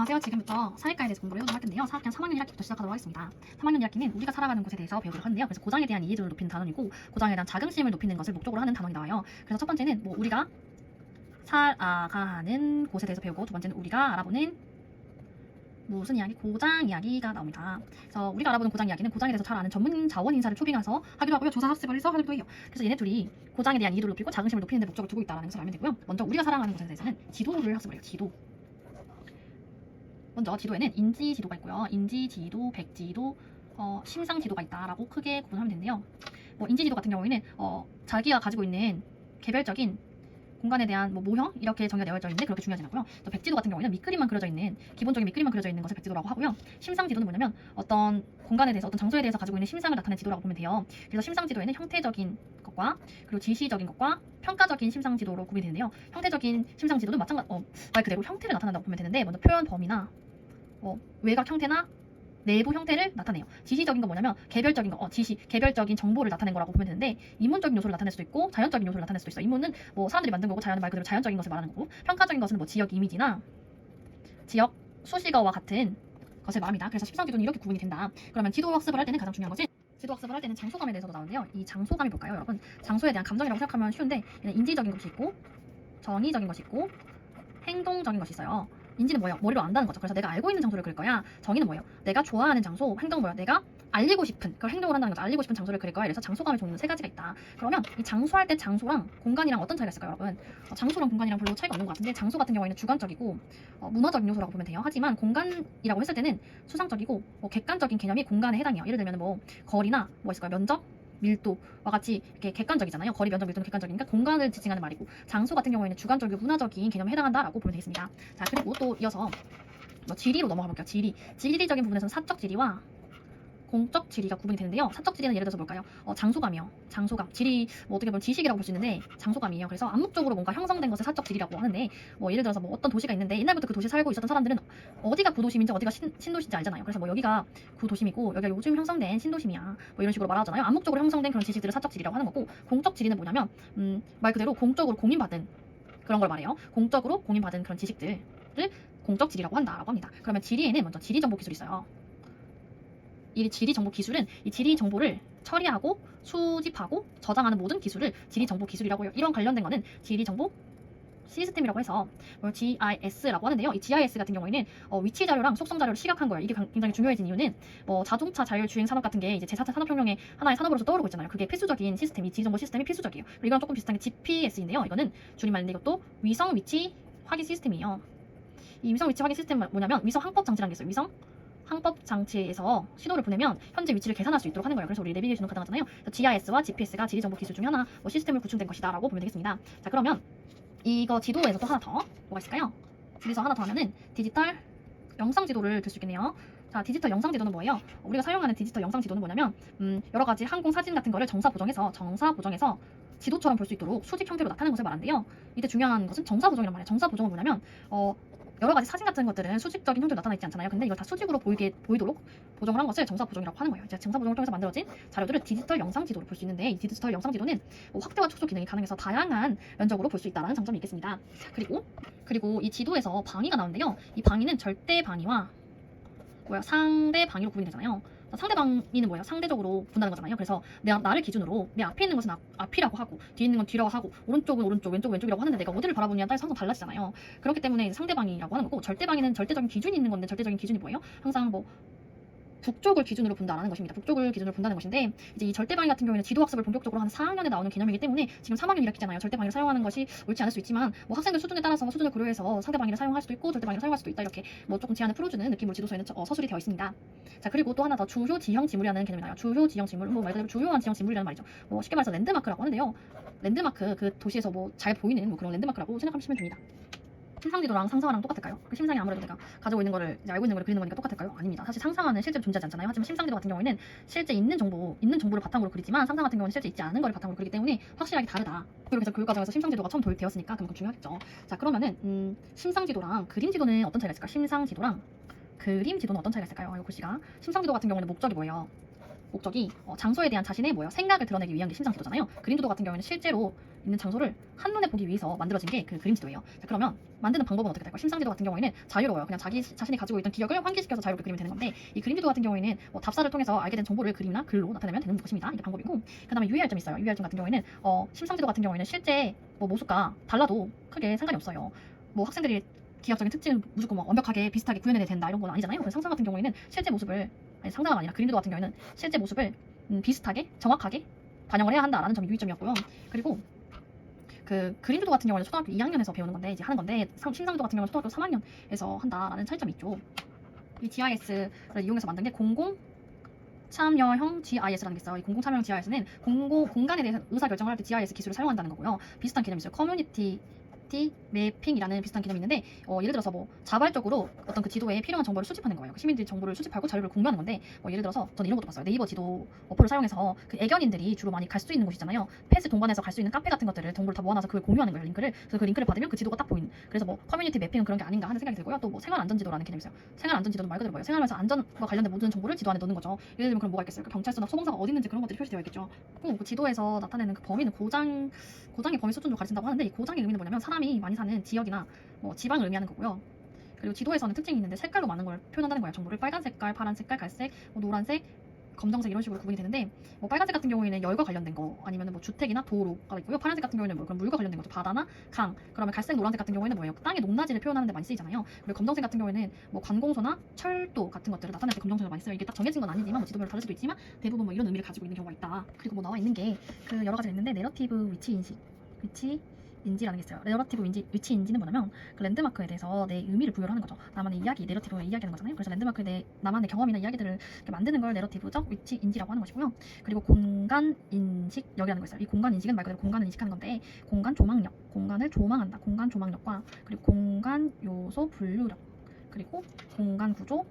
안녕하세요. 지금부터 사회과에 대해서 공부를 해보도록 할 텐데요. 사학년 3학년 1학기부터 시작하도록 하겠습니다. 3학년 1학기는 우리가 살아가는 곳에 대해서 배우도록 하는데요. 그래서 고장에 대한 이해도를 높이는 단원이고, 고장에 대한 자긍심을 높이는 것을 목적으로 하는 단원이 나와요. 그래서 첫 번째는 우리가 살아가는 곳에 대해서 배우고, 두 번째는 우리가 알아보는 무슨 이야기? 고장 이야기가 나옵니다. 그래서 우리가 알아보는 고장 이야기는 고장에 대해서 잘 아는 전문 자원 인사를 초빙해서 하기도 하고요. 조사 학습을 해서 하기도 해요. 그래서 얘네 둘이 고장에 대한 이해도를 높이고 자긍심을 높이는 데 목적을 두고 있다는 것을 알면 되고요. 먼저 우리가 살아가는 곳에 대해서는 지도를 학습을 해요. 지도. 먼저 지도에는 인지 지도가 있고요. 인지 지도, 백지도, 심상 지도가 있다라고 크게 구분하면 되는데요. 인지 지도 같은 경우에는 자기가 가지고 있는 개별적인 공간에 대한 모형 이렇게 정의가 되어져 있는데 그렇게 중요하지 않고요. 또 백지도 같은 경우에는 밑그림만 그려져 있는 기본적인 밑그림만 그려져 있는 것을 백지도라고 하고요. 심상 지도는 뭐냐면 어떤 공간에 대해서 어떤 장소에 대해서 가지고 있는 심상을 나타내는 지도라고 보면 돼요. 그래서 심상 지도에는 형태적인 것과 그리고 지시적인 것과 평가적인 심상 지도로 구분이 되는데요. 형태적인 심상 지도는 말 그대로 형태를 나타낸다고 보면 되는데 먼저 표현 범위나 외곽 형태나 내부 형태를 나타내요. 지시적인 건 뭐냐면 개별적인 거, 개별적인 정보를 나타낸 거라고 보면 되는데 인문적인 요소를 나타낼 수도 있고 자연적인 요소를 나타낼 수도 있어. 인문은 사람들이 만든 거고 자연은 말 그대로 자연적인 것을 말하는 거고 평가적인 것은 지역 이미지나 지역 수식어와 같은 것을 말합니다. 그래서 심상지도는 이렇게 구분이 된다. 그러면 지도 학습을 할 때는 가장 중요한 것은 지도 학습을 할 때는 장소감에 대해서도 나오는데요. 이 장소감이 뭘까요, 여러분? 장소에 대한 감정이라고 생각하면 쉬운데 인지적인 것이 있고 정의적인 것이 있고 행동적인 것이 있어요. 인지는 뭐예요? 머리로 안다는 거죠. 그래서 내가 알고 있는 장소를 그릴 거야. 정의는 뭐예요? 내가 좋아하는 장소, 행동은 뭐예요? 내가 알리고 싶은 그걸 행동을 한다는 거죠. 알리고 싶은 장소를 그릴 거야. 그래서 장소감의 종류는 세 가지가 있다. 그러면 이 장소할 때 장소랑 공간이랑 어떤 차이가 있을까요, 여러분? 장소랑 공간이랑 별로 차이가 없는 것 같은데 장소 같은 경우에는 주관적이고 문화적인 요소라고 보면 돼요. 하지만 공간이라고 했을 때는 수상적이고 객관적인 개념이 공간에 해당해요. 예를 들면 거리나 있을까요? 면적, 밀도와 같이 이렇게 객관적이잖아요. 거리, 면적, 밀도는 객관적이니까 공간을 지칭하는 말이고 장소 같은 경우에는 주관적이고 문화적인 개념에 해당한다라고 보면 되겠습니다. 자, 그리고 또 이어서 지리로 넘어가 볼게요. 지리적인 부분에서는 사적 지리와 공적 지리가 구분이 되는데요. 사적 지리는 예를 들어서 뭘까요? 장소감이요. 장소감. 지리 어떻게 보면 지식이라고 볼 수 있는데 장소감이에요. 그래서 암묵적으로 뭔가 형성된 것을 사적 지리라고 하는데 예를 들어서 어떤 도시가 있는데 옛날부터 그 도시에 살고 있었던 사람들은 어디가 구도심인지 어디가 신도시인지 알잖아요. 그래서 여기가 구도심이고 여기가 요즘 형성된 신도심이야. 이런 식으로 말하잖아요. 암묵적으로 형성된 그런 지식들을 사적 지리라고 하는 거고 공적 지리는 뭐냐면 말 그대로 공적으로 공인받은 그런 걸 말해요. 공적으로 공인받은 그런 지식들을 공적 지리라고 한다라고 합니다. 그러면 지리에는 먼저 지리 정보 기술이 있어요. 이 지리 정보 기술은 이 지리 정보를 처리하고 수집하고 저장하는 모든 기술을 지리 정보 기술이라고 해요. 이런 관련된 거는 지리 정보 시스템이라고 해서 GIS라고 하는데요. 이 GIS 같은 경우에는 위치 자료랑 속성 자료를 시각한 거예요. 이게 굉장히 중요해진 이유는 자동차 자율주행 산업 같은 게 이제 제4차 산업혁명의 하나의 산업으로서 떠오르고 있잖아요. 그게 필수적인 시스템, 이 지리정보 시스템이 필수적이에요. 그리고 이거랑 조금 비슷한 게 GPS인데요. 이거는 줄임말인데 이것도 위성 위치 확인 시스템이에요. 이 위성 위치 확인 시스템은 뭐냐면 위성 항법 장치라는 게 있어요. 위성 항법 장치에서 신호를 보내면 현재 위치를 계산할 수 있도록 하는 거예요. 그래서 우리 내비게이션은 가능하잖아요. GIS와 GPS가 지리 정보 기술 중 하나 시스템을 구축된 것이다라고 보면 되겠습니다. 자, 그러면 이거 지도에서 또 하나 더 뭐가 있을까요? 지도에서 하나 더 하면은 디지털 영상 지도를 들 수 있겠네요. 자, 디지털 영상 지도는 뭐예요? 우리가 사용하는 디지털 영상 지도는 뭐냐면 여러 가지 항공 사진 같은 거를 정사 보정해서 지도처럼 볼 수 있도록 수직 형태로 나타내는 것을 말하는데요. 이때 중요한 것은 정사 보정이란 말이에요. 정사 보정은 뭐냐면 여러 가지 사진 같은 것들은 수직적인 형태로 나타나 있지 않잖아요. 근데 이걸 다 수직으로 보이도록 보정을 한 것을 정사 보정이라고 하는 거예요. 이제 정사 보정을 통해서 만들어진 자료들을 디지털 영상 지도로 볼 수 있는데 이 디지털 영상 지도는 확대와 축소 기능이 가능해서 다양한 면적으로 볼 수 있다는 장점이 있겠습니다. 그리고 이 지도에서 방위가 나오는데요. 이 방위는 절대 방위와 상대 방위로 구분이 되잖아요. 상대 방위는 뭐예요? 상대적으로 본다는 거잖아요. 그래서 나를 기준으로 내 앞에 있는 것은 앞이라고 하고 뒤에 있는 건 뒤라고 하고 오른쪽은 오른쪽, 왼쪽은 왼쪽이라고 하는데 내가 어디를 바라보느냐에 따라서 항상 달라지잖아요. 그렇기 때문에 상대 방위라고 하는 거고 절대 방위는 절대적인 기준이 있는 건데 절대적인 기준이 뭐예요? 항상 북쪽을 기준으로 본다라는 것입니다. 북쪽을 기준으로 본다는 것인데 이제 이 절대 방위 같은 경우에는 지도 학습을 본격적으로 한 4학년에 나오는 개념이기 때문에 지금 3학년 1학기잖아요. 절대 방위를 사용하는 것이 옳지 않을 수 있지만 학생들 수준에 따라서 수준을 고려해서 상대 방위를 사용할 수도 있고 절대 방위를 사용할 수도 있다. 이렇게 조금 제한을 풀어주는 느낌으로 지도서에는 서술이 되어 있습니다. 자, 그리고 또 하나 더 주요 지형 지물이라는 개념이 나와요. 주요 지형 지물, 말 그대로 주요한 지형 지물이라는 말이죠. 쉽게 말해서 랜드마크라고 하는데요. 랜드마크 그 도시에서 잘 보이는 그런 랜드마크라고 생각하시면 됩니다. 심상지도랑 상상화랑 똑같을까요? 심상이 아무래도 내가 가지고 있는 거를 알고 있는 거를 그리는 거니까 똑같을까요? 아닙니다. 사실 상상화는 실제로 존재하지 않잖아요. 하지만 심상지도 같은 경우에는 실제 있는 정보를 바탕으로 그리지만 상상 같은 경우는 실제 있지 않은 거를 바탕으로 그리기 때문에 확실하게 다르다. 그래서 교육 과정에서 심상지도가 처음 도입되었으니까 그만큼 중요하겠죠. 자, 그러면은 심상지도랑 그림지도는 어떤 차이가 있을까? 심상지도랑 그림지도는 어떤 차이가 있을까요? 이 글씨가 심상지도 같은 경우는 목적이 뭐예요? 목적이 장소에 대한 자신의 생각을 드러내기 위한 게 심상 지도잖아요. 그림 지도 같은 경우에는 실제로 있는 장소를 한눈에 보기 위해서 만들어진 게 그 그림 지도예요. 자, 그러면 만드는 방법은 어떻게 될까요? 심상 지도 같은 경우에는 자유로워요. 그냥 자신이 가지고 있던 기억을 환기시켜서 자유롭게 그리면 되는 건데, 이 그림 지도 같은 경우에는 답사를 통해서 알게 된 정보를 그림이나 글로 나타내면 되는 것입니다. 이게 방법이고, 그다음에 유의할 점이 있어요. 유의할 점 같은 경우에는 심상 지도 같은 경우에는 실제 모습과 달라도 크게 상관이 없어요. 학생들이 기하학적인 특징을 무조건 완벽하게 비슷하게 구현해야 된다 이런 건 아니잖아요. 그래서 상상 같은 경우에는 실제 모습을, 아니 상상은 아니라 그림도 같은 경우에는 실제 모습을 비슷하게 정확하게 반영을 해야 한다라는 점이 유의점이었고요. 그리고 그 그림도 같은 경우는 초등학교 2학년에서 배우는 건데 이제 하는 건데, 심상지도 같은 경우는 초등학교 3학년에서 한다라는 차이점이 있죠. 이 GIS를 이용해서 만든 게 공공 참여형 GIS라는 게 있어요. 이 공공 참여형 GIS는 공간에 대해서 의사결정을 할 때 GIS 기술을 사용한다는 거고요. 비슷한 개념이 있어요. 커뮤니티 매핑이라는 비슷한 개념이 있는데, 예를 들어서 자발적으로 어떤 그 지도에 필요한 정보를 수집하는 거예요. 시민들이 정보를 수집하고 자료를 공유하는 건데, 예를 들어서 저는 이런 것도 봤어요. 네이버 지도 어플을 사용해서 그 애견인들이 주로 많이 갈 수 있는 곳이잖아요. 폐지 동반해서 갈 수 있는 카페 같은 것들을 정보를 다 모아놔서 그걸 공유하는 거예요. 링크를. 그래서 그 링크를 받으면 그 지도가 딱 보이는. 그래서 커뮤니티 매핑은 그런 게 아닌가 하는 생각이 들고요. 또 생활안전지도라는 개념이 있어요. 생활안전지도는 말 그대로 생활에서 안전과 관련된 모든 정보를 지도 안에 넣는 거죠. 예를 들면 그럼 뭐가 있겠어요? 경찰서나 소방서가 어디 있는지 그런 것들이 표시되어 있겠죠. 또 그 지도에서 나타내는 그 범위는 고장의 범위 수준으로 가르친다고 하는데, 이 고장의 의미는 뭐냐면 사람이 많이 사는 지역이나 지방을 의미하는 거고요. 그리고 지도에서는 특징이 있는데 색깔로 많은 걸 표현한다는 거예요. 정보를 빨간 색깔, 파란 색깔, 갈색, 노란색, 검정색 이런 식으로 구분이 되는데, 빨간색 같은 경우에는 열과 관련된 거, 아니면 주택이나 도로가 있고요. 파란색 같은 경우에는 그런 물과 관련된 거죠. 바다나 강. 그러면 갈색, 노란색 같은 경우에는 뭐예요? 땅의 높낮이를 표현하는 데 많이 쓰이잖아요. 그리고 검정색 같은 경우에는 관공서나 철도 같은 것들을 나타낼 때 검정색을 많이 써요. 이게 딱 정해진 건 아니지만 지도별로 다를 수도 있지만 대부분 이런 의미를 가지고 있는 경우가 있다. 그리고 나와 있는 게 그 여러 가지가 있는데, 내러티브 위치인지라는 게 있어요. 내러티브 위치인지는 뭐냐면 그 랜드마크에 대해서 내 의미를 부여를 하는 거죠. 나만의 이야기, 내러티브의 이야기하는 거잖아요. 그래서 랜드마크에 대해 나만의 경험이나 이야기들을 이렇게 만드는 걸 내러티브적 위치인지라고 하는 것이고요. 그리고 공간 인식력이라는 거 있어요. 이 공간 인식은 말 그대로 공간을 인식하는 건데, 공간 조망력, 공간을 조망한다. 공간 조망력과 그리고 공간 요소 분류력, 그리고 공간 구조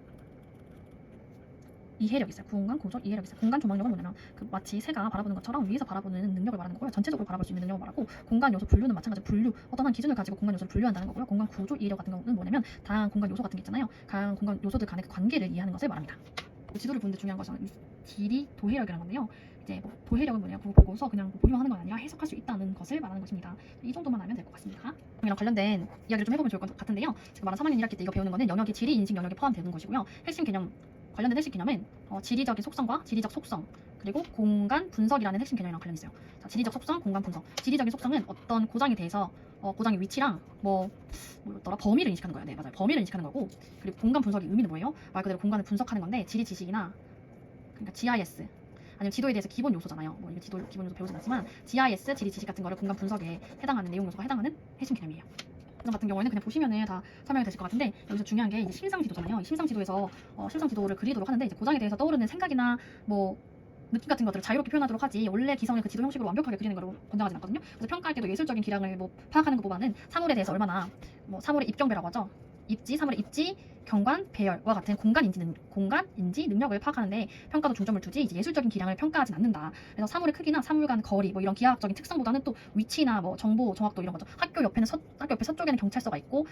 이해력 있어요. 공간 구조 이해력 있어요. 공간 조망력은 뭐냐면 마치 새가 바라보는 것처럼 위에서 바라보는 능력을 말하는 거고요. 전체적으로 바라볼 수 있는 능력을 말하고, 공간 요소 분류는 마찬가지로 어떤 한 기준을 가지고 공간 요소를 분류한다는 거고요. 공간 구조 이해력 같은 경우는 뭐냐면 다양한 공간 요소 같은 게 있잖아요. 다양한 공간 요소들 간의 그 관계를 이해하는 것을 말합니다. 지도를 보는데 중요한 것은 지리 도해력이라는 건데요. 이제 도해력은 뭐냐, 그거 보고서 그냥 보기만 하는 건 아니라 해석할 수 있다는 것을 말하는 것입니다. 이 정도만 알면 될 것 같습니다. 이랑 관련된 이야기를 좀 해보면 좋을 것 같은데요. 지금 말한 3학년 1학기 때 이거 배우는 거는 영역이 지리 인식 영역에 포함되는 것이고요. 관련된 핵심 개념은 지리적인 속성과 지리적 속성, 그리고 공간 분석이라는 핵심 개념이랑 관련이 있어요. 자, 지리적 속성, 공간 분석. 지리적인 속성은 어떤 고장에 대해서 고장의 위치랑 범위를 인식하는 거예요. 네, 맞아요. 범위를 인식하는 거고, 그리고 공간 분석의 의미는 뭐예요? 말 그대로 공간을 분석하는 건데, 지리 지식이나 그러니까 GIS 아니면 지도에 대해서 기본 요소잖아요. 이게 지도 기본 요소 배우진 않지만 GIS, 지리 지식 같은 거를 공간 분석에 해당하는 내용 요소가 해당하는 핵심 개념이에요. 이런 같은 경우에는 그냥 보시면은 다 설명이 되실 것 같은데, 여기서 중요한 게 이제 심상 지도잖아요. 이 심상 지도에서 심상 지도를 그리도록 하는데, 이제 고장에 대해서 떠오르는 생각이나 느낌 같은 것들을 자유롭게 표현하도록 하지, 원래 기성의 그 지도 형식으로 완벽하게 그리는 걸 권장하지 않거든요. 그래서 평가할 때도 예술적인 기량을 파악하는 것보다는 사물에 대해서 얼마나 사물의 입경배라고 하죠. 사물의 입지, 경관, 배열과 같은 공간 인지 능력을 파악하는데 평가도 중점을 두지, 이제 예술적인 기량을 평가하진 않는다. 그래서 사물의 크기나 사물 간 거리 이런 기하학적인 특성보다는 또 위치나 정보 정확도 이런 거죠. 학교 옆에 서쪽에는 경찰서가 있고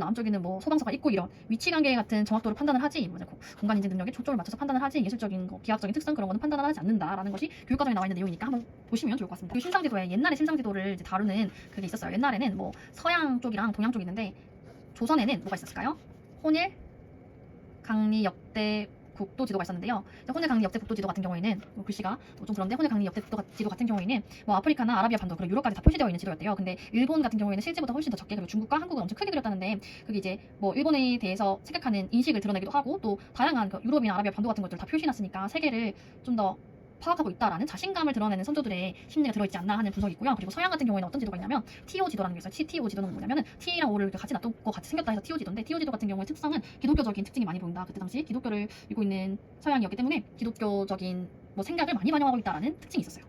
남쪽에는 소방서가 있고, 이런 위치 관계 같은 정확도를 판단을 하지, 공간 인지 능력에 초점을 맞춰서 판단을 하지, 예술적인 기하학적인 특성 그런 거는 판단을 하지 않는다라는 것이 교육과정에 나와 있는 내용이니까 한번 보시면 좋을 것 같습니다. 심상지도에 옛날에 심상지도를 이제 다루는 그게 있었어요. 옛날에는 서양 쪽이랑 동양 쪽이 있는데, 조선에는 뭐가 있었을까요? 혼일, 강리 역대 국도 지도가 있었는데요. 혼일 강리 역대 국도 지도 같은 경우에는 글씨가 좀 그런데, 혼일 강리 역대 국도 지도 같은 경우에는 아프리카나 아라비아 반도 그리고 유럽까지 다 표시되어 있는 지도였대요. 근데 일본 같은 경우에는 실제보다 훨씬 더 적게, 그리고 중국과 한국은 엄청 크게 그렸다는데, 그게 이제 일본에 대해서 생각하는 인식을 드러내기도 하고, 또 다양한 유럽이나 아라비아 반도 같은 것들을 다 표시해놨으니까 세계를 좀 더 파악하고 있다라는 자신감을 드러내는 선조들의 심리가 들어있지 않나 하는 분석이 있고요. 그리고 서양 같은 경우에는 어떤 지도가 있냐면 TO 지도라는 게 있어요. TO 지도는 뭐냐면은 T랑 O를 같이 놔두고 같이 생겼다 해서 TO 지도인데, TO 지도 같은 경우의 특성은 기독교적인 특징이 많이 보인다. 그때 당시 기독교를 믿고 있는 서양이었기 때문에 기독교적인 생각을 많이 반영하고 있다라는 특징이 있었어요.